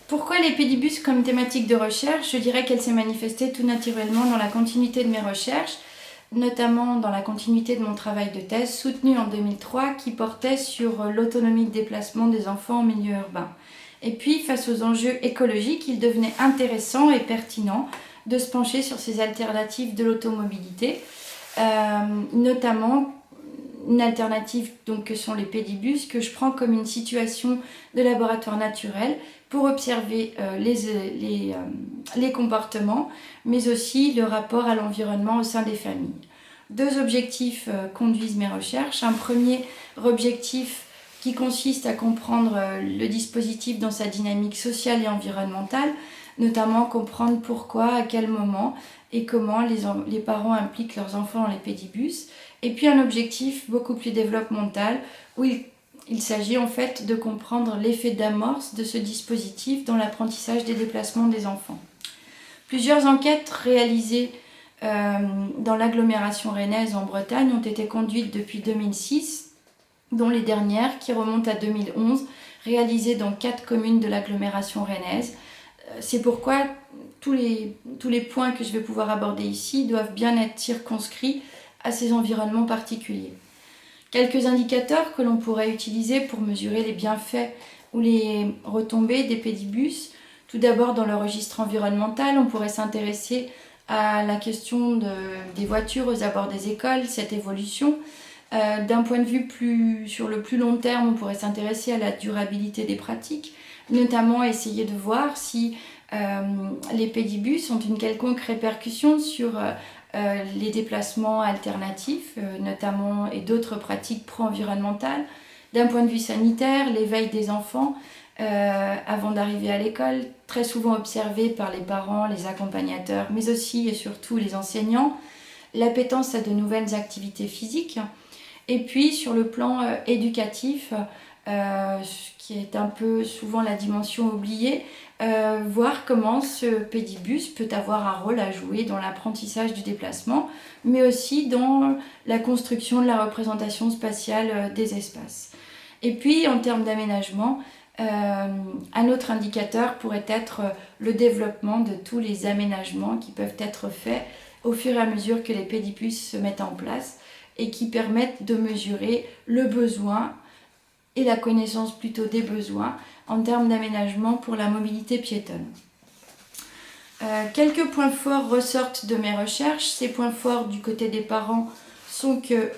Pourquoi les pédibus comme thématique de recherche? Je dirais qu'elle s'est manifestée tout naturellement dans la continuité de mes recherches, notamment dans la continuité de mon travail de thèse soutenu en 2003 qui portait sur l'autonomie de déplacement des enfants en milieu urbain. Et puis, face aux enjeux écologiques, il devenait intéressant et pertinent de se pencher sur ces alternatives de l'automobilité, notamment une alternative donc, que sont les pédibus, que je prends comme une situation de laboratoire naturel pour observer les comportements, mais aussi le rapport à l'environnement au sein des familles. Deux objectifs conduisent mes recherches. Un premier objectif qui consiste à comprendre le dispositif dans sa dynamique sociale et environnementale, notamment comprendre pourquoi, à quel moment et comment les parents impliquent leurs enfants dans les pédibus. Et puis un objectif beaucoup plus développemental où il s'agit en fait de comprendre l'effet d'amorce de ce dispositif dans l'apprentissage des déplacements des enfants. Plusieurs enquêtes réalisées dans l'agglomération rennaise en Bretagne ont été conduites depuis 2006, dont les dernières qui remontent à 2011, réalisées dans 4 communes de l'agglomération rennaise. C'est pourquoi tous les points que je vais pouvoir aborder ici doivent bien être circonscrits à ces environnements particuliers. Quelques indicateurs que l'on pourrait utiliser pour mesurer les bienfaits ou les retombées des pédibus. Tout d'abord, dans le registre environnemental, on pourrait s'intéresser à la question des voitures aux abords des écoles, cette évolution. D'un point de vue sur le plus long terme, on pourrait s'intéresser à la durabilité des pratiques, notamment essayer de voir si les pédibus ont une quelconque répercussion sur les déplacements alternatifs, notamment, et d'autres pratiques pro-environnementales. D'un point de vue sanitaire, l'éveil des enfants avant d'arriver à l'école, très souvent observé par les parents, les accompagnateurs, mais aussi et surtout les enseignants, l'appétence à de nouvelles activités physiques. Et puis sur le plan éducatif, ce qui est un peu souvent la dimension oubliée, voir comment ce pédibus peut avoir un rôle à jouer dans l'apprentissage du déplacement, mais aussi dans la construction de la représentation spatiale des espaces. Et puis en termes d'aménagement, un autre indicateur pourrait être le développement de tous les aménagements qui peuvent être faits au fur et à mesure que les pédibus se mettent en place et qui permettent de mesurer le besoin et la connaissance plutôt des besoins en termes d'aménagement pour la mobilité piétonne. Quelques points forts ressortent de mes recherches. Ces points forts du côté des parents sont que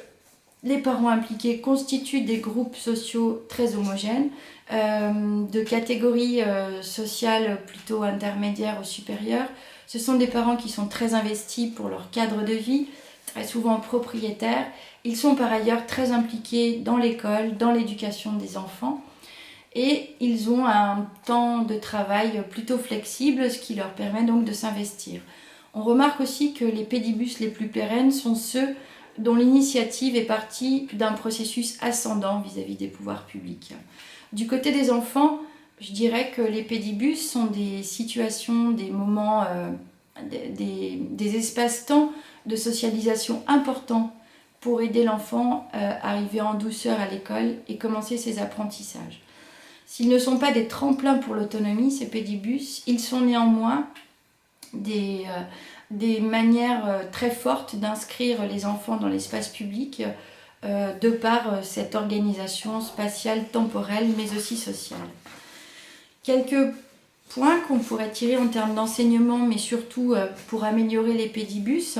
les parents impliqués constituent des groupes sociaux très homogènes, de catégories sociales plutôt intermédiaires ou supérieures. Ce sont des parents qui sont très investis pour leur cadre de vie, très souvent propriétaires. Ils sont par ailleurs très impliqués dans l'école, dans l'éducation des enfants. Et ils ont un temps de travail plutôt flexible, ce qui leur permet donc de s'investir. On remarque aussi que les pédibus les plus pérennes sont ceux dont l'initiative est partie d'un processus ascendant vis-à-vis des pouvoirs publics. Du côté des enfants, je dirais que les pédibus sont des situations, des moments, des espaces-temps de socialisation importants pour aider l'enfant à arriver en douceur à l'école et commencer ses apprentissages. S'ils ne sont pas des tremplins pour l'autonomie, ces pédibus, ils sont néanmoins des manières très fortes d'inscrire les enfants dans l'espace public de par cette organisation spatiale, temporelle, mais aussi sociale. Quelques points qu'on pourrait tirer en termes d'enseignement, mais surtout pour améliorer les pédibus.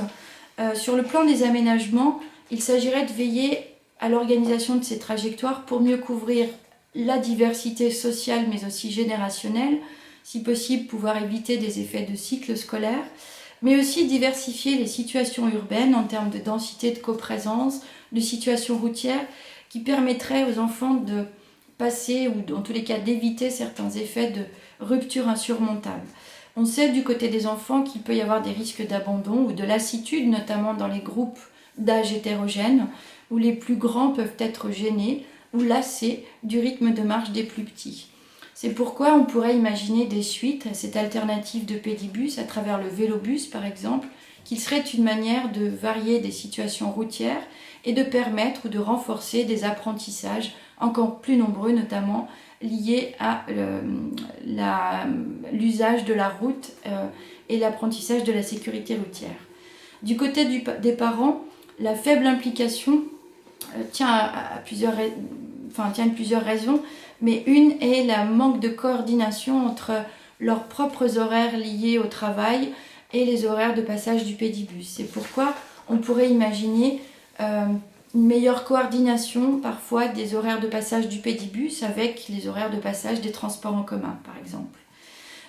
Sur le plan des aménagements, il s'agirait de veiller à l'organisation de ces trajectoires pour mieux couvrir la diversité sociale mais aussi générationnelle, si possible pouvoir éviter des effets de cycle scolaire, mais aussi diversifier les situations urbaines en termes de densité de coprésence, de situations routières qui permettraient aux enfants de passer ou dans tous les cas d'éviter certains effets de rupture insurmontable. On sait du côté des enfants qu'il peut y avoir des risques d'abandon ou de lassitude, notamment dans les groupes d'âge hétérogènes, où les plus grands peuvent être gênés ou lassés du rythme de marche des plus petits. C'est pourquoi on pourrait imaginer des suites à cette alternative de pédibus à travers le vélobus par exemple, qu'il serait une manière de varier des situations routières et de permettre ou de renforcer des apprentissages encore plus nombreux, notamment liés à l'usage de la route et l'apprentissage de la sécurité routière. Du côté des parents, la faible implication tient de plusieurs raisons, mais une est le manque de coordination entre leurs propres horaires liés au travail et les horaires de passage du pédibus. C'est pourquoi on pourrait imaginer une meilleure coordination parfois des horaires de passage du pédibus avec les horaires de passage des transports en commun, par exemple.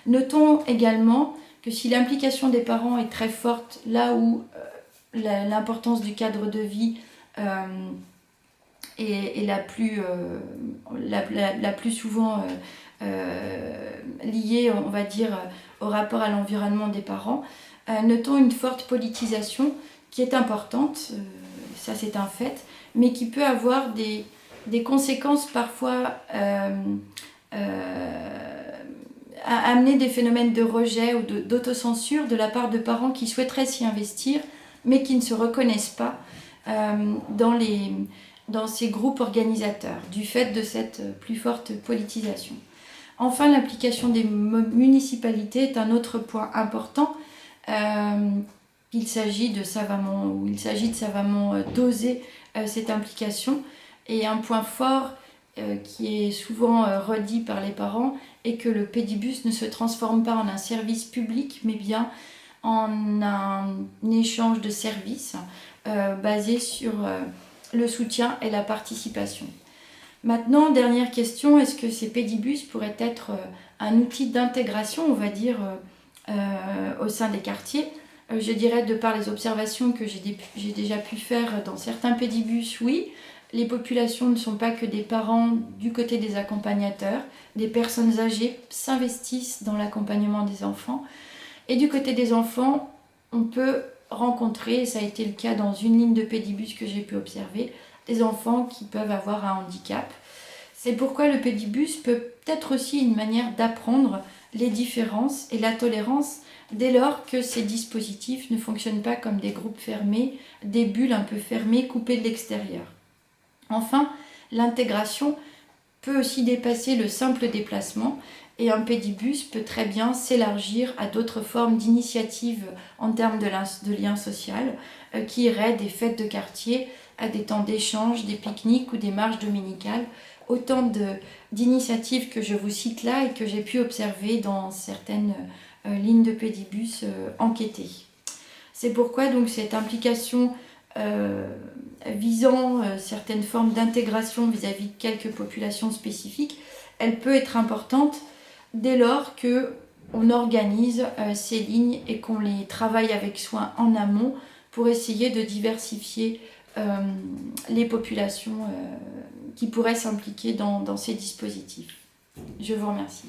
Notons également que si l'implication des parents est très forte, là où l'importance du cadre de vie est la plus souvent liée, on va dire, au rapport à l'environnement des parents, notons une forte politisation qui est importante, ça c'est un fait, mais qui peut avoir des conséquences parfois à amener des phénomènes de rejet ou d'autocensure de la part de parents qui souhaiteraient s'y investir, mais qui ne se reconnaissent pas dans ces groupes organisateurs, du fait de cette plus forte politisation. Enfin, l'implication des municipalités est un autre point important. Il s'agit de savamment doser cette implication. Et un point fort qui est souvent redit par les parents est que le pédibus ne se transforme pas en un service public, mais bien en un échange de services basé sur le soutien et la participation. Maintenant, dernière question, est-ce que ces pédibus pourraient être un outil d'intégration, on va dire, au sein des quartiers ? Je dirais, de par les observations que j'ai déjà pu faire dans certains pédibus, oui. Les populations ne sont pas que des parents du côté des accompagnateurs. Des personnes âgées s'investissent dans l'accompagnement des enfants. Et du côté des enfants, on peut rencontrer, et ça a été le cas dans une ligne de pédibus que j'ai pu observer, des enfants qui peuvent avoir un handicap. C'est pourquoi le pédibus peut être aussi une manière d'apprendre les différences et la tolérance dès lors que ces dispositifs ne fonctionnent pas comme des groupes fermés, des bulles un peu fermées coupées de l'extérieur. Enfin, l'intégration peut aussi dépasser le simple déplacement et un pédibus peut très bien s'élargir à d'autres formes d'initiatives en termes de lien social qui iraient des fêtes de quartier à des temps d'échange, des pique-niques ou des marches dominicales. Autant d'initiatives que je vous cite là et que j'ai pu observer dans certaines lignes de pédibus enquêtées. C'est pourquoi donc cette implication visant certaines formes d'intégration vis-à-vis de quelques populations spécifiques, elle peut être importante dès lors qu'on organise ces lignes et qu'on les travaille avec soin en amont pour essayer de diversifier les populations qui pourraient s'impliquer dans ces dispositifs. Je vous remercie.